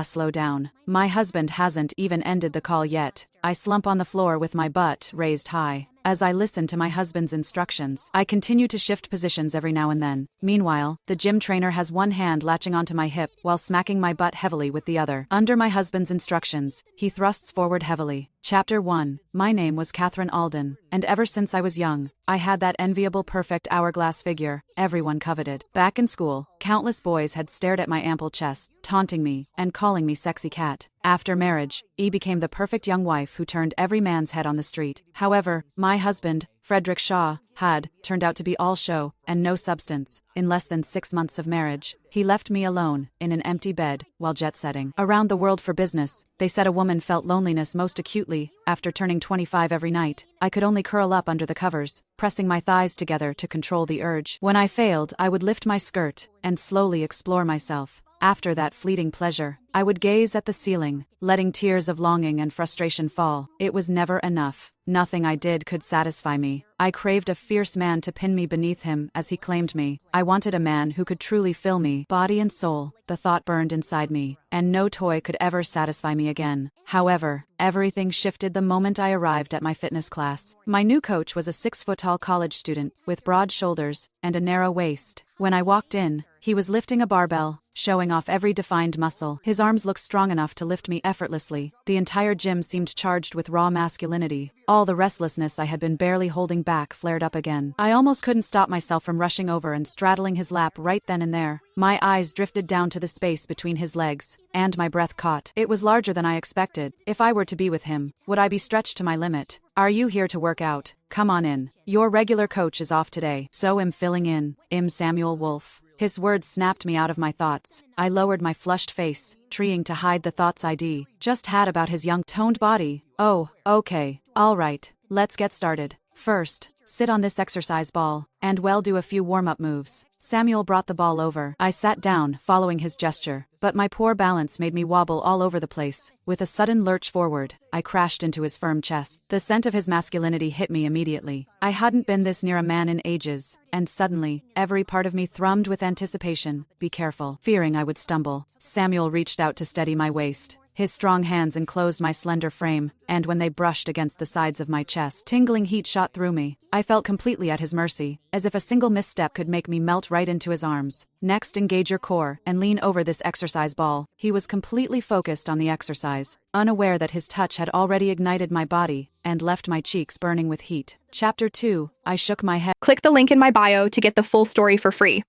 Slow down. My husband hasn't even ended the call yet. I slump on the floor with my butt raised high. As I listen to my husband's instructions, I continue to shift positions every now and then. Meanwhile, the gym trainer has one hand latching onto my hip while smacking my butt heavily with the other. Under my husband's instructions, he thrusts forward heavily. Chapter 1. My name was Catherine Alden, and ever since I was young, I had that enviable perfect hourglass figure everyone coveted. Back in school, countless boys had stared at my ample chest, taunting me, and calling me sexy cat. After marriage, E became the perfect young wife who turned every man's head on the street. However, my husband, Frederick Shaw, had turned out to be all show and no substance. In less than 6 months of marriage, he left me alone, in an empty bed, while jet-setting around the world for business. They said a woman felt loneliness most acutely after turning 25 every night. I could only curl up under the covers, pressing my thighs together to control the urge. When I failed, I would lift my skirt and slowly explore myself. After that fleeting pleasure, I would gaze at the ceiling, letting tears of longing and frustration fall. It was never enough. Nothing I did could satisfy me. I craved a fierce man to pin me beneath him as he claimed me. I wanted a man who could truly fill me, body and soul. The thought burned inside me, and no toy could ever satisfy me again. However, everything shifted the moment I arrived at my fitness class. My new coach was a 6-foot-tall college student, with broad shoulders and a narrow waist. When I walked in, he was lifting a barbell, showing off every defined muscle. His arms looked strong enough to lift me effortlessly. The entire gym seemed charged with raw masculinity. All the restlessness I had been barely holding back flared up again. I almost couldn't stop myself from rushing over and straddling his lap right then and there. My eyes drifted down to the space between his legs, and my breath caught. It was larger than I expected. If I were to be with him, would I be stretched to my limit? Are you here to work out? Come on in. Your regular coach is off today, so I'm filling in. Samuel Wolf. His words snapped me out of my thoughts. I lowered my flushed face, trying to hide the thoughts I'd just had about his young, toned body. Oh, okay, all right, let's get started. First, sit on this exercise ball, and we'll do a few warm-up moves. Samuel brought the ball over. I sat down, following his gesture, but my poor balance made me wobble all over the place. With a sudden lurch forward, I crashed into his firm chest. The scent of his masculinity hit me immediately. I hadn't been this near a man in ages, and suddenly, every part of me thrummed with anticipation. Be careful. Fearing I would stumble, Samuel reached out to steady my waist. His strong hands enclosed my slender frame, and when they brushed against the sides of my chest, tingling heat shot through me. I felt completely at his mercy, as if a single misstep could make me melt right into his arms. Next, engage your core and lean over this exercise ball. He was completely focused on the exercise, unaware that his touch had already ignited my body and left my cheeks burning with heat. Chapter 2. I shook my head. Click the link in my bio to get the full story for free.